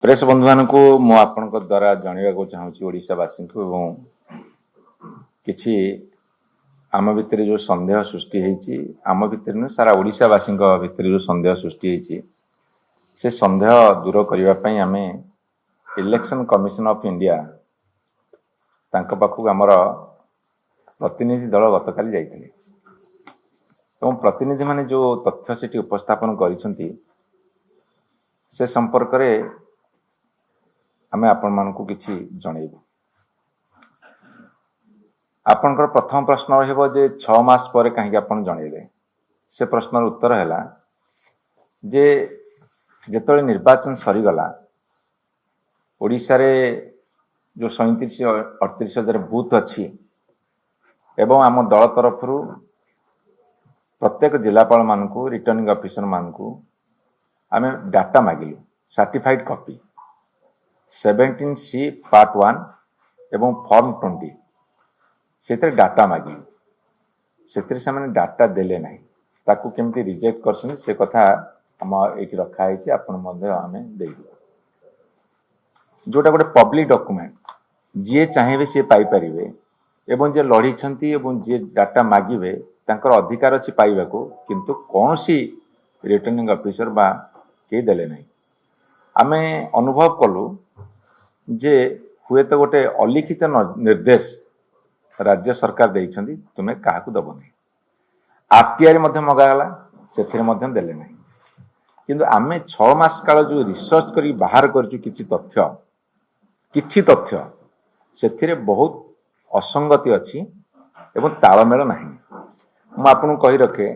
Press बंधु मान को मु आपण द्वारा जनवाक चाहूँगी ओडावासी को किछि आम भितर जो संदेह सृष्टि होती आम भितर नुह सारा ओडावासी भितर जो संदेह सृष्टि होती से संदेह दूर करने आम इलेक्शन कमिशन ऑफ इंडिया तांका पाखु आमर प्रतिनिधि दल गतकाली जाइथिले एवं प्रतिनिधि माने जो तथ्य सेठी उपस्थापन करिसंती से संपर्क रे आमे आपण मानकु किछि जणैबु। आपनकर प्रथम प्रश्न रहइबो जे 6 मास परे काहे आपण जणैले से प्रश्नर उत्तर हैला जे जेतळे निर्वाचन सरी गला ओडिसा रे जो 37-38 हजार बूथ अच्छी एवं आम दल तरफ प्रत्येक जिलापाल मानकु रिटर्निंग ऑफिसर मानकु आमे डाटा मागिलु सर्टिफाइड कॉपी 17C पार्ट 1 एवं फॉर्म 20 से डाटा मागिलु से माने डाटा देले नाही ताकू केमती रिजेक्ट करछन से कथा हम एठी रखा है आपण मध्ये आमे देइबु जोटा गोटे पब्लिक डॉक्यूमेंट जी चाहे सी पाई परिवे एवं जे लड़ी छंती एवं जे डाटा मागिवे तांकर अधिकार अछि पाइबाको किंतु कोनोसी रिटर्निंग ऑफिसर बा के देले नाही आमे अनुभव कलु जे हुए तो गोटे अलिखित निर्देश राज्य सरकार देइछंती तुमे काहाकू दबो नाही आरटीआई मध्ये मगागला सेथिरे मध्ये देले नाही किंतु आमे 6 मास काल जो रिसर्च करी बाहर करछु किछि तथ्य सेथिरे बहुत असंगति अछि एवं तालमेल नाही मु आपन कहि रखे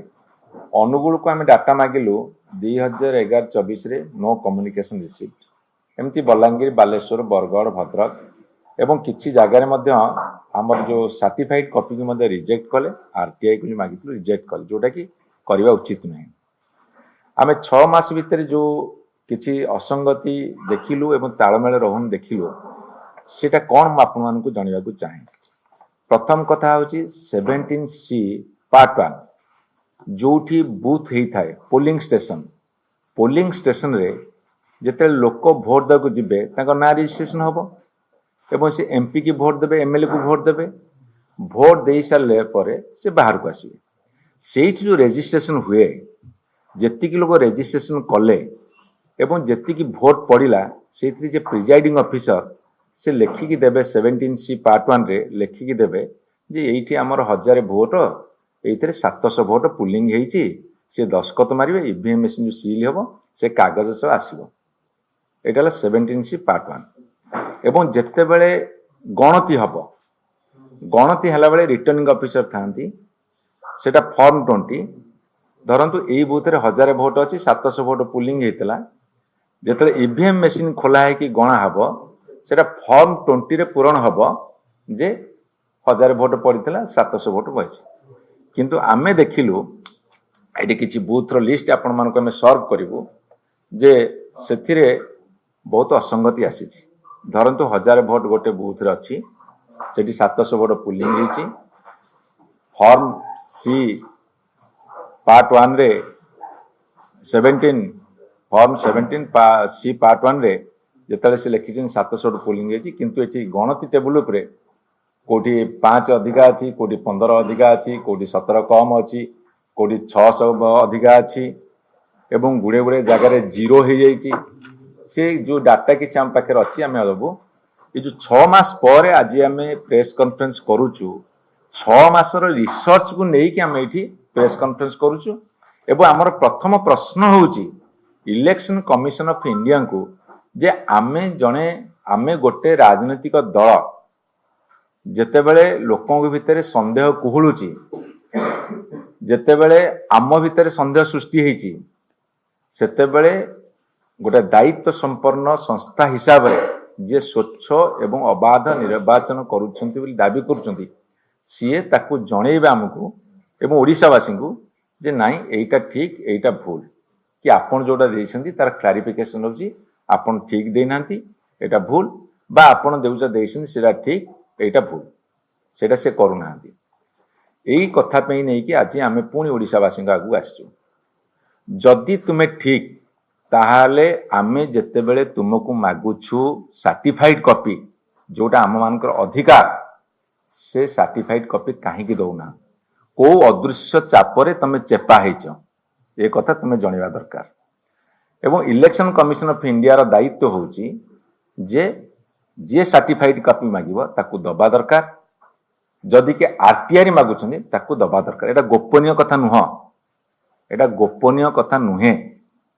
अनुगुल को आमे डाटा मागिलु 2011-24 रे नो कम्युनिकेशन रिसीव्ड एमती बलांगीर बालेश्वर बरगढ़ भद्रक एवं किछि जगार मध्ये हमर जो सर्टिफाइड कॉपी को मध्ये रिजेक्ट कले आरटीआई को मागितलु रिजेक्ट कले जोटा कि करबा उचित नहीं आमे 6 मास भितर जो किछि असंगति देखिलु एवं तालमेल रहन देखिलु सेटा कोन म आपन मान को जणिबा को चाहे। प्रथम कथा होची 17C पार्ट 1 जोठी बूथ हेई थाए पोलिंग स्टेशन रे जेते लोक वोट दको जिबे ताको ना रजिस्ट्रेशन होबो एवं से एमपी की वोट देबे एमएलए को वोट देबे वोट देई सारले परे से बाहर को आसीबे सेठी जो रजिस्ट्रेशन हुए जेति की लोग रजिस्ट्रेशन कले एवं जेति की वोट पड़िला सेठी जे प्रिजाइडिंग ऑफिसर से लेखिकी देबे 17C पार्ट 1 रे लेखिकी देबे जे एठी हमर 1000 वोट एइथरे 700 वोट पुलिंग हेइची से दस्खत मारिबे ईवीएम मशीन जो सील होबो से कागज सब आसीबो एटाला 17C पार्ट 1 एवं जेते बेले गणति हबो गणति हला बेले रिटर्निंग ऑफिसर थांती सेटा फॉर्म 20 धरंतु एई बूथ रे 1000 वोट अछि 700 वोट पुलिंग हेतला जेते ईवीएम मशीन खोला है कि गणा हबो सेटा फॉर्म 20 रे पूरण हबो जे 1000 वोट पड़ितला 700 वोट बइछि किंतु आमे देखिलु एटी किछि बूथ रो लिस्ट आपण मानको हम सर्व करिवु जे सेथिरे बहुत असंगति आसीछि धरंतु 1000 वोट गोटे बूथ रे अछि सेठी 700 वोट पुलिंग हेछि फॉर्म सी पार्ट 1 रे 17 फॉर्म 17 सी पार्ट 1 रे जेतले से लिखिछन 700 वोट पुलिंग हेछि किंतु एठी गणति टेबल उपरे कोठी 5 अधिका अछि कोठी 15 अधिका अछि कोठी 17 कम अछि कोठी 600 अधिका अछि एवं गुडे गुडे जगह रे जीरो हे जाइछि से जो डाटा किछि हम पाखे अछि हम देबो ए जो 6 मास परे आज हमें प्रेस कॉन्फ्रेंस करूछु 6 मासर रिसर्च को नेई कि हम एठी प्रेस कॉन्फ्रेंस करूछु एवं हमर प्रथम प्रश्न होउछि इलेक्शन कमिशन ऑफ इंडिया को जे आमे गोटे राजनीतिक दल जेते बेले लोकों भितर संदेह कुहुलुची जेते बेले आम भितर संदेह सृष्टि हेची सेते बेले गोटे दायित्व संपन्न संस्था हिसाब रे जे स्वच्छ एवं अबाध निर्वाचन करूछंती बोली दाबी करूछंती सीए ताकू जणेबा हमकू एवं ओडिसावासी को जे नाही एटा ठीक एटा भूल कि आपण जोटा देइछंती तार क्लैरिफिकेशन होची आपण ठीक देइनांती एटा भूल बा आपण देउचा देइछंती सेटा ठीक एटा भूल सेटा से करूनांती एई कथा पे नै कि आज आमे पुणी ओडिसावासी आगु आसछु जदि तुमे ठीक ताहाले आमे जेतेबेले तुमको मागुछु सर्टिफाइड कॉपी जोटा आम मानकर अधिकार से सर्टिफाइड कॉपी कहीं दौना को अदृश्य चापरे तमे चेपा हेच ए कथा तुम जणवा दरकार। एवं इलेक्शन कमिशन ऑफ इंडिया रो दायित्व होची जे जे सर्टिफाइड कॉपी मागिबो ताकू दबा दरकार, जदि के आरटीआई मागुछनी ताकू दबा दरकार। एटा गोपनीय कथा नुह, एटा गोपनीय कथा नुहे,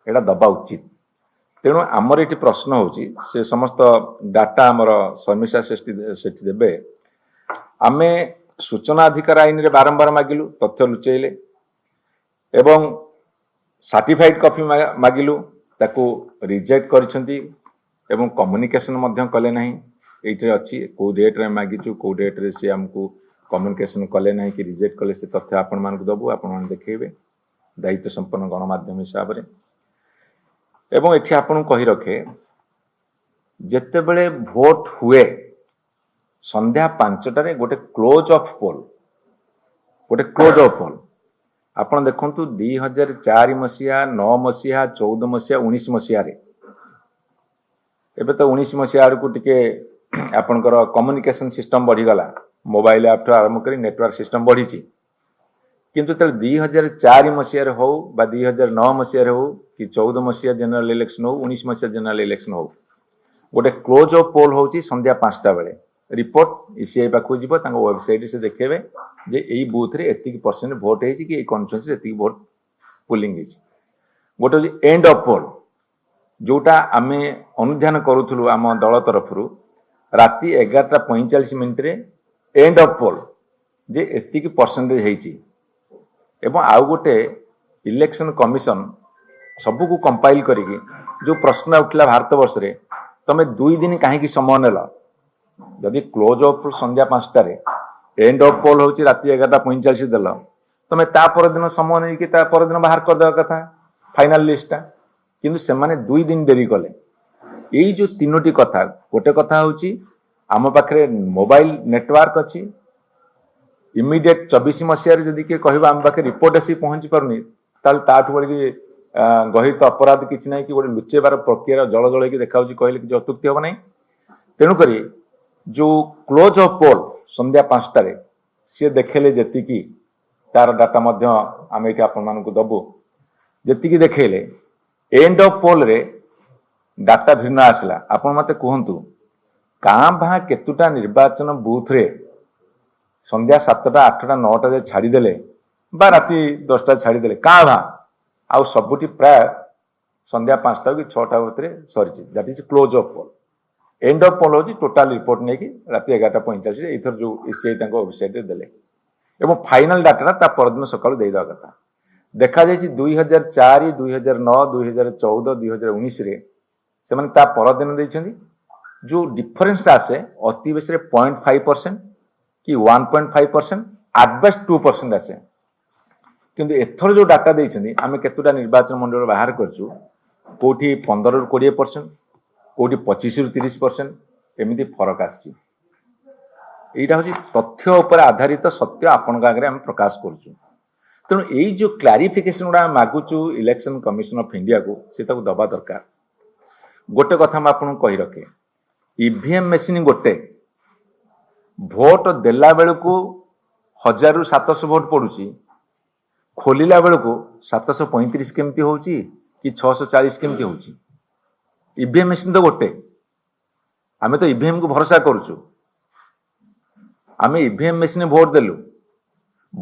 एटा दबा उचित। तेणु आमर ये प्रश्न होची से समस्त डाटा आमर समीक्षा सेठी देबे। आमे सूचना अधिकार आईन रे बारंबार मागिलु तथ्य लुचेइले एवं सर्टिफाइड कॉपी मागिलु ताकू रिजेक्ट करिसंती एवं कम्युनिकेशन मध्य कले नहीं। एइटे अछि को डेट रे मागिचु को डेट रे से हमकु कम्युनिकेशन कले नहीं कि रिजेक्ट कले से तथ्य आपण मानकु दबु, आपण मान देखैबे दायित्व संपन्न गणमाध्यम हिसाब रे। एवं एठी आपण कहि रखे जेतेबेले भोट हुए संध्या 5टारे गोटे क्लोज ऑफ पोल, गोटे क्लोज ऑफ पोल आपण देखंतु 2004 मसिया 9 मसिया 14 मसिया 19 मसिया रे एबे तो 19 मसिया आड़कू टिके आपनकर कम्युनिकेशन सिस्टम बढ़ी गला, मोबाइल ऐप आरंभ करी नेटवर्क सिस्टम बढ़ी किंतु तल 2004 मसिया रे हो बा 2009 मसिया रे हो कि 14 मसिया जनरल इलेक्शन हो 19 मसिया जनरल इलेक्शन हो गोटे क्लोज ऑफ पोल होची संध्या 5टा बेले रिपोर्ट ईसीआई पाखु जीवो तांको वेबसाइट से देखेबे जे एई बूथ रे एतिक परसेंट वोट हेची कि एई कॉन्स्टिट्यूएंसी रे एतिक वोट पोलिंग हेची। गोटे होची एंड ऑफ पोल जोटा आमे अनुध्यान करूथुलु आम दल तरफरु राति 11:45 रे एंड ऑफ पोल जे एतिक परसेंटेज हेची। एवं आउ गोटे इलेक्शन कमिशन सबको कंपाइल करिकी जो प्रश्न उठला भारत वर्ष रे तमे 2 दिन कहीं समय नेला जदि क्लोज ऑफ संध्या 5टा रे एंड ऑफ पोल होची राति 11:45 देला तमे ता पर दिन समय नै कि ता पर दिन बाहर कर देवा कथा फाइनल लिस्टटा, किंतु से माने 2 दिन देरी कले। एई जो तीनोटी कथा गोटे कथा होची आम पाखरे मोबाइल नेटवर्क अछि इमिडिएट 24 मसिया जदि के कहबा आम पाखे रिपोर्ट आसी पहुंची पारुनी ताल ताठु बळी गहित अपराध किछि नै कि गोटे लुचेबार प्रक्रिया जळ जळ कि देखाउची कहले कि अत्युक्ति हो नै। तेणु करी जो क्लोज ऑफ पोल संध्या 5टा रे से देखेले जेति कि तार डाटा मध्य आम एठी आपन मानकु दबु जेति कि देखेले एंड ऑफ पोल रे डाटा भिन्न आसला। आपन मते कहंतु कां भा केतुटा निर्वाचन बूथ रे संध्या 7टा 8टा 9टा जे छाड़ी देले बा राति 10टा छाड़ी देले कां भा आउ सबुटी प्राय संध्या 5टा कि 6टा भीतर सरीची that is close of poll. End of poll होची टोटल रिपोर्ट नै कि राति 11:45 रे इथर जो ईसीआई तांको वेबसाइट रे देले एवं फाइनल डाटा ता परदिन सकाळ देई दा कथा देखा जायछि 2004 2009 2014 2019 रे से माने ता परदिन दैछन्ती जो डिफरेंस आसे अति बेस रे 0.5% कि 1.5% एट बेस्ट 2% आसे। किंतु एथर जो डाटा देइछन्ती आमे केतुटा निर्वाचन मंडल बाहर करछु कोठी 15 रु 20% कोठी 25 रु 30% एमिति फरक आछि। एइटा होची तथ्य ऊपर आधारित सत्य आपन आगे हम प्रकाश करछु। तेणु एई जो क्लारिफिकेशन उडा मागुछु इलेक्शन कमिशन ऑफ इंडिया को से ताको दबा दरकार। गोटे कथा हम आपन कहि रखे ईवीएम मशीन गोटे भोट देला बेलू 1000 रु 700 भोट पड़ुची खोलिला बेलू 735 केमती होची कि 640 केमती होची। ईवीएम मशीन तो गोटे आमे तो ईवीएम को भरोसा करूछु आमे ईवीएम मशीन भोट देलु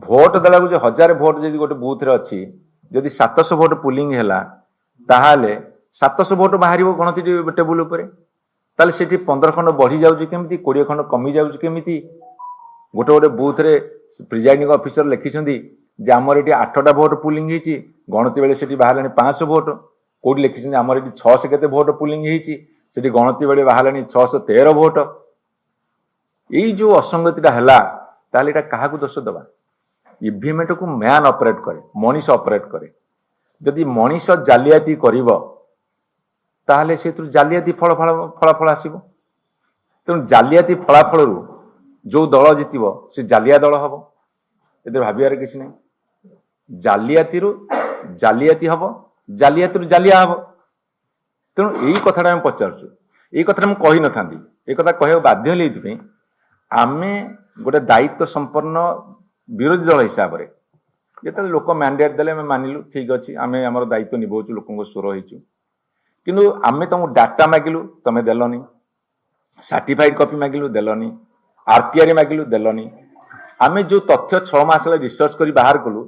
भोट देला जो 1000 भोट जदि गोटे बूथ रे अछि जदि 700 भोट पुलिंग हैला ताहाले 700 भोट बाहरिबो गणति टेबुल उपरे ताले सेठी 15 खंड बढ़ी जाउची केमिति 20 खंड कमी जाउची केमिति गोटे गोटे बूथ रे प्रिजाइडिंग ऑफिसर लिखिसंदी जे हमर एटी 8टा भोट पुलिंग हिची गणति बेले सेठी बाहरलानी 500 भोट कोडी लिखिसंदी हमर एटी 600 केते भोट पुलिंग हिची सेठी गणति बेले बाहरलानी 613 भोट। एई जो असंगतिटा हला ताले एटा काहा को दोष दबा ईवीएम को मैन ऑपरेट करे मनीष ऑपरेट करे जदि मनीष जालियाती करिवो ताहले से जालियाती फलाफल आसीबो। तेणु जालियाती फलाफल जो दल जितिबो से जालिया दल हबो एते भाबियार किछि नै। जालियाती जालियाती हबो जालियाती जालिया हबो तेणु यही कथाटा आम पचारूँ यही कथा मुझे कही न था ये कथा कह बाध्य ये आम गोटे दायित्व संपन्न विरोधी दल हिसाब से जिते लोक मैंडेट देले मानिलु ठीक अच्छे आम आम दायित्व निभाऊ लोक स्वर हो किंतु आम तुमको डाटा मागिलु तुम देलनी सर्टिफाइड कॉपी मागिलु देलनी आरटीआर मागिलु देलनी आम जो तथ्य 6 मास रिसर्च कर बाहर कलु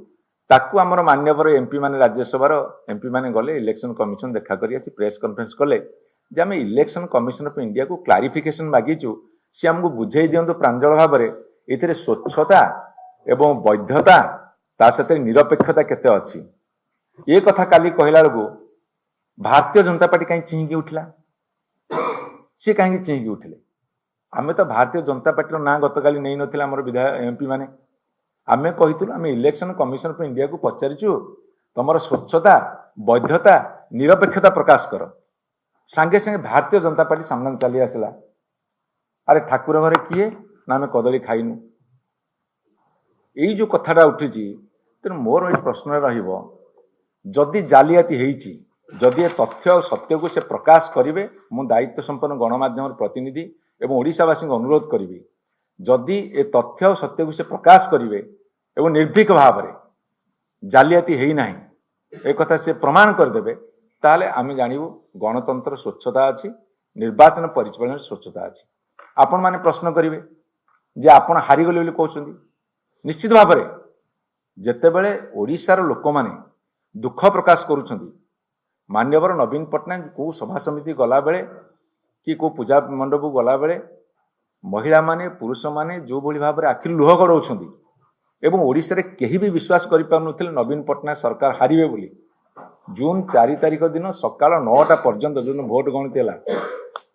ताकू आमर मान्यवर एमपी माने राज्यसभा एमपी माने गले इलेक्शन कमिशन देखा करी प्रेस कॉन्फ्रेंस कले जे आम इलेक्शन कमिशन ऑफ इंडिया को क्लारिफिकेशन मागिचु सी आमको बुझे दिंतु प्रांजल भाव में ये स्वच्छता एवं वैधता ता सहित निरपेक्षता केते अच्छी ये कथा काली कहला बेलू भारतीय जनता पार्टी कहीं चिंकी उठला सी कहीं चिंकी उठिले आम तो भारतीय जनता पार्टी ना गत काली नहीं नथिला हमर विधायक एमपी माने आम कही आम इलेक्शन कमिशन ऑफ इंडिया को पचारिचु तुम स्वच्छता वैधता निरपेक्षता प्रकाश कर सांगे सांगे भारतीय जनता पार्टी सामने चली आसला अरे ठाकुर घरे किए ना आम कदली खाइनु यही जो कथाटा उठी तेणु मोर ये प्रश्न रही जालियाती होईची जदि ये तथ्य और सत्य को से प्रकाश करेंगे मु दायित्व संपन्न गणमाध्यम प्रतिनिधि एवं ओडिशावासी को अनुरोध करी जदि ये तथ्य और सत्य को से प्रकाश करेंगे एवं निर्भीक भाव में जालियाती है ना एक कथा से प्रमाण करदे ताले आम जानू गणतंत्र स्वच्छता अच्छी निर्वाचन परिचालन स्वच्छता अच्छी आपण माने प्रश्न करेंगे जे आपण हारिगले बोली कहते निश्चित भाव में जेतेबेले ओडिशार लोक माने दुख प्रकाश करुछंती मान्यवर नवीन पट्टनायक को सभा समिति गला बेले कि को पूजा मंडप गला बेले महिला माने पुरुष माने जो भली भाव में आखिर लुह गड़ाउछंती एवं ओडिशा रे केही भी विश्वास करि पारुनथिले नवीन पट्टनायक सरकार हारिबे बोली जून 4 तारिख दिन सकाळ 9टा पर्यंत जो भोट गणति हला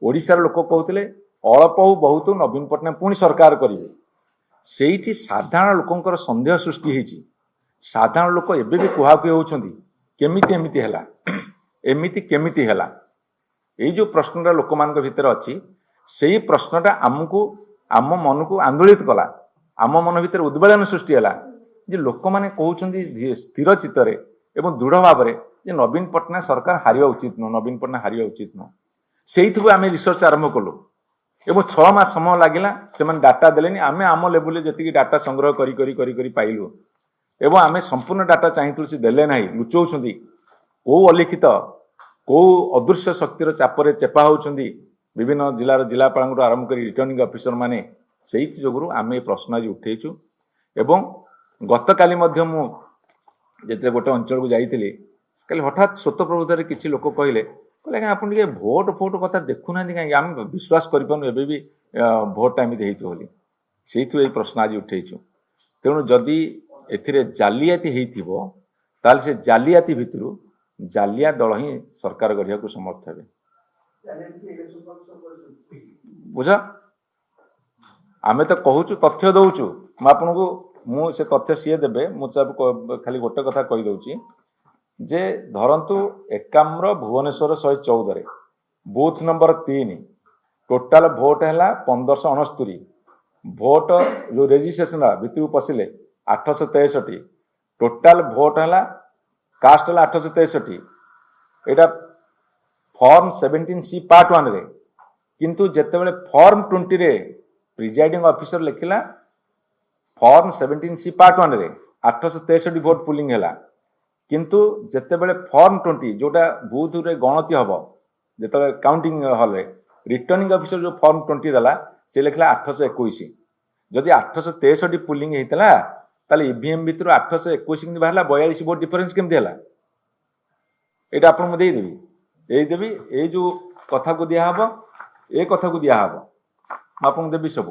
ओडिशार लोक कहउथिले अल्प हो बहुत नवीन पट्टनायक पुणी सरकार करिवे सेठी साधारण लोकंकर संदेह सृष्टि होती साधारण लोक एबे भी कुहाकुही होउछंती केमिति एमिति हला एमिति केमिति हला ये जो प्रश्नटा लोक मान भीतर अच्छी से प्रश्नटा आमको आम मन को आंदोलित कला आम मन भीतर उद्वेलन सृष्टि है जे लोक मैंने कहते स्थिर चित्तरे एवं दृढ़ भाव में जे नवीन पट्टनायक सरकार हारिबा उचित नुह नवीन पट्टनायक हारिबा उचित नुह से आम रिसर्च आरंभ कलु एवं 6 मास समय लगिला से डाटा देलेनी आम आम लेवल जी डाटा संग्रह करी करी करी करी पाइलु एवं आम संपूर्ण डाटा चाहिए से देले ना लुचौं कौ अलिखित कौ अदृश्य शक्तिर चापर चेपा होती विभिन्न जिलार जिलापाल आरंभ कर रिटर्निंग ऑफिसर माने से जो आम ये प्रश्न आज उठेचु एवं गत काली जिते गोटे अंचल को जाइली कल हठात स्वतःप्रभुतार किसी लोक कहले कहले आप भोट फोट कथा देखुना कहीं आम विश्वास करें भी भोटा एमती होती से प्रश्न आज उठेचु तेणु जदि ए जालियाती होता से जालियाती भितर जालिया दल ही सरकार गढ़िया को समर्थ हे बुझ आम तो कहूँ तथ्य दौचु मुझे तथ्य सी देवे मुझे खाली गोटे कथा कहीदे जे धरतु Ekamra Bhubaneswar 114 booth number 3 total भोट है 1569 भोट जो रेजिस्ट्रेशन भितर पशिले 863 टोटाल भोट है कास्ट है 863 एटा फॉर्म 17C पार्ट 1 रे किंतु जेतेबेले फॉर्म 20 रे प्रिजाइडिंग ऑफिसर लिखिला फॉर्म 17C पार्ट 1 रे 863 भोट पुलिंग है किंतु जेतेबेले फॉर्म 20 जोटा बूथ रे गणति हम जो काउंटिंग हॉल रे रिटर्निंग ऑफिसर जो फॉर्म 20 देला से लिखला 821 जदि 863 पुलिंग होता ताले ईवीएम भितर 821 बाहर 42 भोट डिफरेंस केमती है ये आपको देदेवी ये जो कथा को दिहब ए कथा को दिहब आपको देवी सब